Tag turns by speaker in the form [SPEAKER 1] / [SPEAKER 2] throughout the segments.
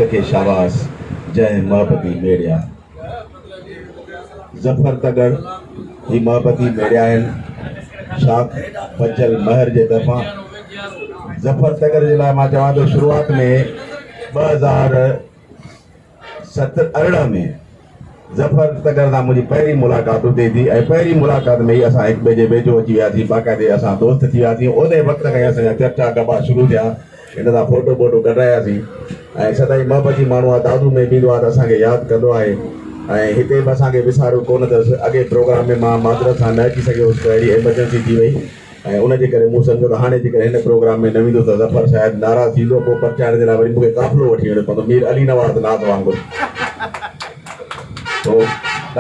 [SPEAKER 1] के शाबाश जय मोहब्बती मेड़िया जफर तगड़ ही मोहब्बती मेड़िया शाख बचल महर जे तरफा जफर तगड़ जे लाइ मां चवां थो शुरूआत में 2017-18 में जफर तगड़ सां मुंहिंजी पहिरीं मुलाक़ात हुते थी ऐं पहिरीं मुलाक़ात में ई असां हिक ॿिए जे वेझो अची वियासीं बाक़ाइदे असां दोस्त थी वियासीं उन वक़्त खां ई असांजा चर्चा गबा शुरू थिया इन सां फोटो वोटो कढायासीं ऐं सदाईं मोहब्बती माण्हू आहे दादू में बींदो आहे त असांखे यादि कंदो आहे ऐं हिते बि असांखे विसारियो कोन अथसि अॻे प्रोग्राम में मां मादरत सां न अची सघियोसि त अहिड़ी एमरजेंसी थी वई ऐं उनजे करे मूं सम्झो त हाणे जेकर हिन प्रोग्राम में न वेंदो त ज़फर शायदि नाराज़ थींदो पोइ परचाइण जे लाइ वरी मूंखे काफ़िलो वठी वञिणो पवंदो मीर अली नवाज़ नात वांगुरु तो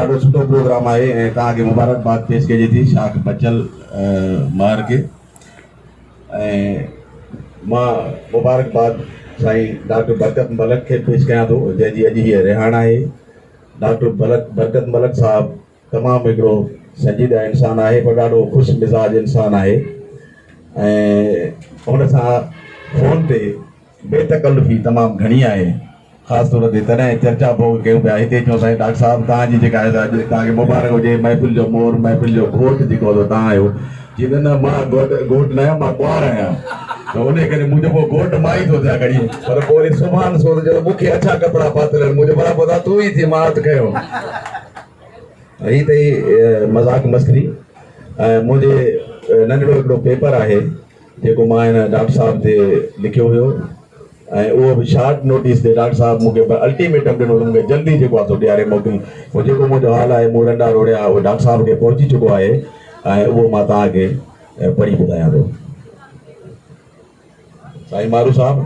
[SPEAKER 1] ॾाढो सुठो प्रोग्राम आहे ऐं तव्हांखे मुबारकबाद पेश कजे थी शाख बचल महर खे ऐं मां मुबारकबाद साईं डॉक्टर बरकत मलक खे पेश कयां थो जंहिंजी अॼु हीअ रिहाण आहे डॉक्टर बरकत मलक साहब तमामु हिकिड़ो संजीदा इंसानु आहे पर ॾाढो ख़ुशि मिज़ाज इंसानु आहे ऐं हुन सां फ़ोन ते बेतकल्लुफ़ी तमामु घणी आहे ख़ासि तौर ते तॾहिं चर्चा पोइ कयूं पिया हिते चऊं साईं डॉक्टर साहिबु तव्हांजी जेका आहे अॼु तव्हांखे मुबारक हुजे महफ़िल जो मोर महफ़िल जो घोट जेको आहे तव्हां आहियो चवंदे न मां घोट न आहियां मां कुंवार आहियां त उन करे मुंहिंजो पोइ घोट मां ई थो थिया घड़ी पर पोइ वरी सुभाणे सोचो मूंखे अच्छा कपिड़ा पातल आहिनि मुंहिंजो बराबरि था तूं ई थी मां हथु कयो हीअ त ई मज़ाक मस्करी ऐं मुंहिंजे नंढड़ो हिकिड़ो पेपर आहे जेको मां हिन डॉक्टर साहिब ते लिखियो हुयो ऐं उहो बि शॉर्ट नोटिस ते डॉक्टर साहिबु मूंखे अल्टीमेटम ॾिनो मूंखे जल्दी जेको आहे सो ॾियारे मोकिली पोइ जेको मुंहिंजो हाल आहे मूं रंडा रोड़िया उहो डॉक्टर साहिब खे पहुची चुको आहे ऐं उहो मां तव्हांखे पढ़ी ॿुधायां थो साईं मारू साहब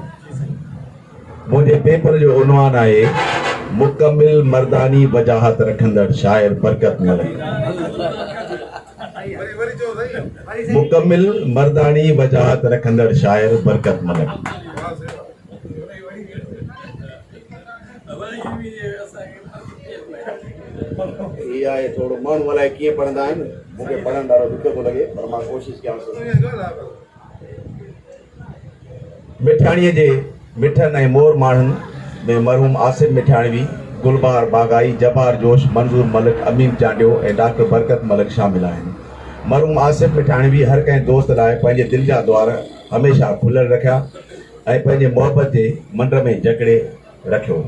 [SPEAKER 1] मुंहिंजे पेपर जो उनवान आहे मुकमिल मर्दानी वजाहत रखंदड़ शाइर बरकत मलक मुकमिल मर्दानी वजाहत रखंदड़ शाइर बरकत मलक ये आहे थोड़ो माण्हू अलाए कीअं पढ़ंदा आहिनि मूंखे पढ़ण ॾाढो ॾुखियो थो लॻे पर मां कोशिशि कयां थो मिठाणीअ जे मिठनि ऐं मोर माण्हुनि में मरहूम आसिफ मिठाणवी गुलबार बागाई जबार जोश मंज़ूर मलिक अमीन चांडियो ऐं डॉक्टर बरकत मलक शामिल आहिनि मरहूम आसिफ मिठाणवी हर कंहिं दोस्त लाइ पंहिंजे दिलि जा द्वार हमेशह खुलियल रखिया ऐं पंहिंजे मोहबत जे मंड में जकड़े रखियो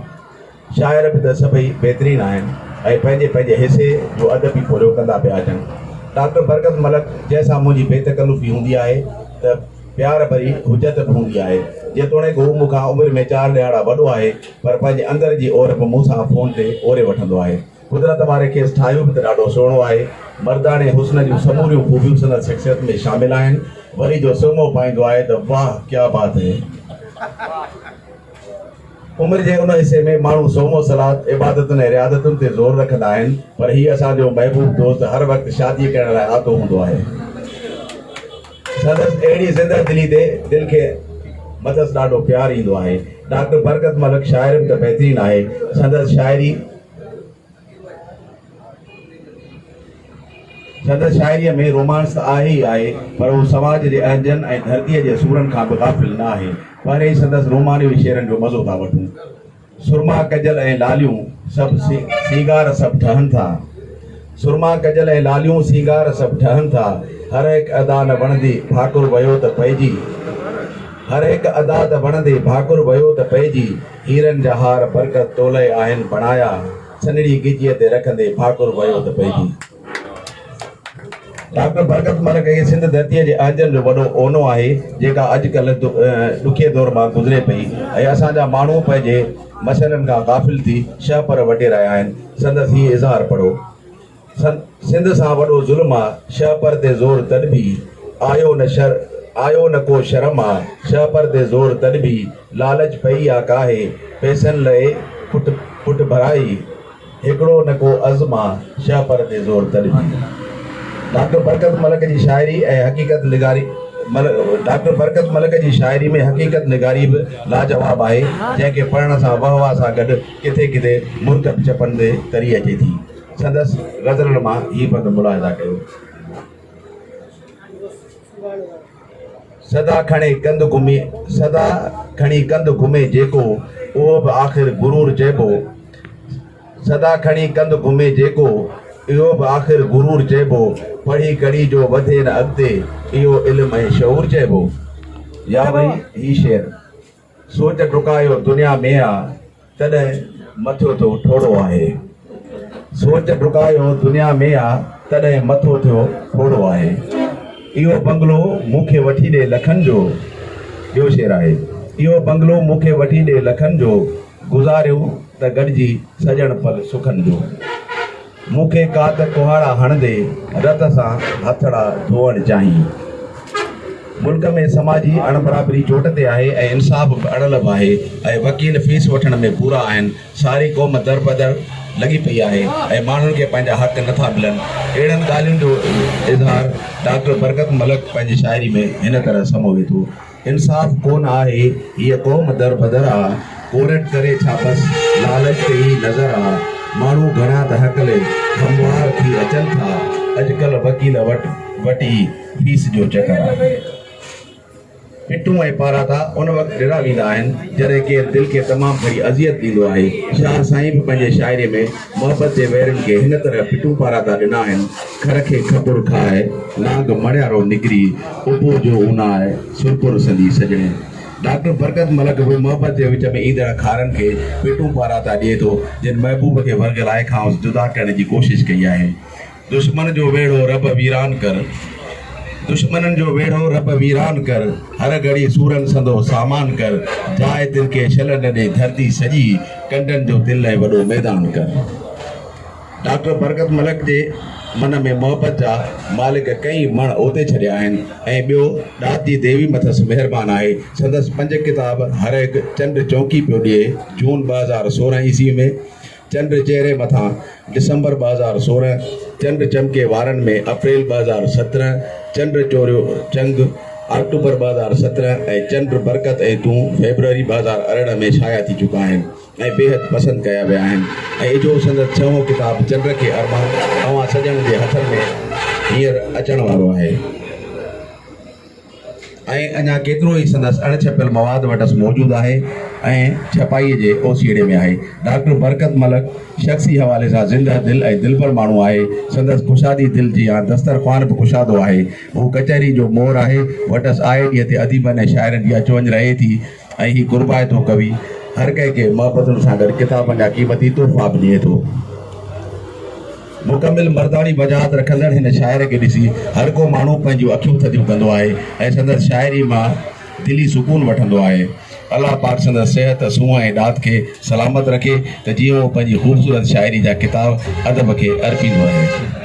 [SPEAKER 1] शाइर बि त सभई बहितरीन आहिनि ऐं पंहिंजे पंहिंजे हिसे जो अदबी पूरो कंदा पिया अचनि डॉक्टर बरकत मलक जंहिंसां मुंहिंजी बेतकल्लुफ़ी हूंदी आहे त प्यार भरी हुजत बि हूंदी आहे जेतोणीकि हू मूंखां उमिरि में 4 ॾियारा वॾो आहे पर पंहिंजे अंदर जी ओर बि मूंसां फ़ोन ते ओरे वठंदो आहे कुदरत वारे खेसि ठाहियो बि त ॾाढो सुहिणो आहे मर्दाने हुस्न जूं समूरियूं ख़ूबियूं संदसि शख़्सियत में शामिल आहिनि वरी जो सुम्हो पाईंदो आहे त वाह क्या बात है उमिरि जे उन हिसे में माण्हू सोमो सलाद इबादतुनि ऐं रियादतुनि ते ज़ोर रखंदा आहिनि पर हीअ असांजो महबूब दोस्त हर वक़्तु शादी करण लाइ आतो हूंदो आहे संदसि अहिड़ी ज़िंदा दिली ते दिलि खे मदस ॾाढो प्यार ईंदो आहे डॉक्टर बरकत मलक शाइर बि त बहितरीन आहे संदसि शाइरीअ में रोमांस त आहे ई आहे पर हू समाज जे अहजन ऐं धरतीअ जे सूरनि खां बि ग़ाफ़िल न आहे पर ई संदसि रोमानवी शेरनि जो मज़ो था वठूं सुरमा कजल ऐं लालियूं सभु सीगार सभु ठहनि था सुरमा कजल ऐं लालियूं सीगार सभु ठहनि था हर हिकु अदा न वणंदी भाकुर वियो त पइजी हर हिकु अदा त वणंदी भाकुर वियो त पइजी हीरनि जा हार बरकत तोले आहिनि बणाया सनड़ी गिजीअ ते रखंदे भाकुर वियो त पइजी डॉक्टर बरकत मलक खे सिंध धरतीअ जे अहजन जो वॾो ओनो आहे जेका अॼुकल्ह ॾुखिये दौर मां गुज़रे पई ऐं असांजा माण्हू पंहिंजे मसइलनि खां ग़ाफ़िल थी शह पर वटे रहिया आहिनि संदसि हीउ इज़हार पढ़ो सिंध सां वॾो ज़ुल्म आहे शह पर ते ज़ोर तॾबी आयो न को शर्म आहे शह पर ते ज़ोर तॾबी लालच पई आहे काहे पैसनि लाइ पुट भराई हिकिड़ो न को अज़्म आहे शह पर ते ज़ोर तॾबी डॉक्टर बरकत मलक जी शाइरी ऐं हक़ीक़त निगारी डॉक्टर बरकत मलक जी शाइरी में हक़ीक़त निगारी बि लाजवाब आहे जंहिंखे पढ़ण सां वाह वाह सां गॾु किथे किथे मुर्तब चपंदे तरी अचे थी संदसि गज़लनि मां हीअ बंदि मुलाहिज़ा कयो सदा खणी कंद घुमे जेको उहो बि आख़िर गुरूर चइबो। सदा खणी कंद घुमे जेको, इहो बि आख़िर गुरूर चइबो। पढ़ी कड़ी जो वधे न अॻिते, इहो इल्मु ऐं शऊर चइबो। या वरी ही शेर, सोच डुकायो दुनिया में आ, तॾहिं मथो थियो ठोड़ो आहे। सोच डुकायो दुनिया में आ, तॾहिं मथो थियो ठोड़ो आहे। इहो बंगलो मूंखे वठी ॾे लखनि जो, ॿियो शेर आहे, इहो बंगलो मूंखे वठी ॾे लखनि जो, गुज़ारियो त गॾिजी सजण पल सुखनि जो। मूंखे कात कुहाड़ा हणंदे, रत सां हथड़ा धोअण चाहीं। मुल्क में समाजी अणबराबरी चोट ते आहे ऐं इंसाफ़ बि अड़ल बि आहे ऐं वकील फीस वठण में पूरा आहिनि। सारी क़ौम दर बदर लॻी पई आहे ऐं माण्हुनि खे पंहिंजा हक़ नथा मिलनि। अहिड़नि ॻाल्हियुनि जो इज़हार डॉक्टर बरकत मलक पंहिंजी शाइरी में हिन तरह समोवे थो। इंसाफ़ कोन आहे, हीअ क़ौम दर बदर आहे, कोरट करे छा बसि लालच ते ई नज़र आहे। माण्हू घणा त हकले हमवार थी अचनि था, अॼुकल्ह वकील वटि फीस जो चकर आहे। पिटू ऐं पाराता उन वक़्तु ॾिना वेंदा आहिनि जॾहिं केरु दिलि खे तमामु घणी अज़ियत ॾींदो आहे। शाह साईं बि पंहिंजे शाइरी में मोहबत जे वेरनि खे हिन तरह पिटू पाराता ॾिना आहिनि। खर खे खपुर खाए नांग मणियारो निकिरी, उबो जो ऊनाए सुरपुर संदी सजणे। डॉक्टर बरकत मलक बि मोहबत जे विच में ईंदड़ खारनि खे पिटू पाराता ॾिए थो, जिन महबूब खे वर्गलाए खां जुदा करण जी कोशिशि कई आहे। दुश्मन जो वेड़ो रब वीरान कर, दुश्मननि जो वेड़ो रब वीरान कर, हर घड़ी सूरन संदो सामान कर, जाए दिल के शल न ॾे धरती सॼी, कंडनि जो दिल ऐं वॾो मैदान कर। डॉक्टर बरकत मलक जे मन में मोहबत जा मालिक कई मण ओते छॾिया आहिनि ऐं ॿियो ॾात जी देवी मथसि महिरबान आहे। संदसि 5 किताब हर हिकु चंड चौंकी पियो ॾिए। जून 2016 ईस्वी में चंड चेहरे मथां, दिसंबर 2016 चंड चमके वारनि में, अप्रैल 2017 चंड चोरियो चंग, अक्टूबर 2017 ऐं चंड बरकत ऐं तूं फेबरवरी 2018 में शाया थी चुका आहिनि ऐं बेहद पसंदि कया विया आहिनि। ऐं इजो संदसि 6हों किताब चंड के अरमान तव्हां सॼण जे हथनि में हींअर अचण वारो आहे। ऐं अञा केतिरो ई संदसि अणछपियल मवाद वटि मौजूदु आहे ऐं छपाईअ जे ओसीड़े में आहे। डॉक्टर बरकत मलक शख़्सी हवाले सां ज़िंदा दिल ऐं दिलबर माण्हू आहे। संदसि कुशादी दिल जी या दस्तरख़्वान बि कुशादो आहे। हू कचहरी जो मोर आहे। वटसि आए ॾींहं ते अदीबनि ऐं शाइरनि जी अचवञ रहे थी ऐं ही गुरबाए थो कवि हर कंहिंखे मोहबतुनि सां गॾु किताबनि जा क़ीमती तोहफ़ा बि ॾिए थो। मुकमिल मर्दानी वजाहत रखंदड़ हिन शाइर खे ॾिसी हर को माण्हू पंहिंजूं अखियूं थधियूं कंदो आहे ऐं संदसि शाइरी मां दिली सुकून वठंदो आहे। अल्लाह पाक संदसि सिहत सूंहं ऐं ॾात खे सलामत रखे त जीअं उहो पंहिंजी ख़ूबसूरत शाइरी जा किताब अदब खे अर्पींदो आहे।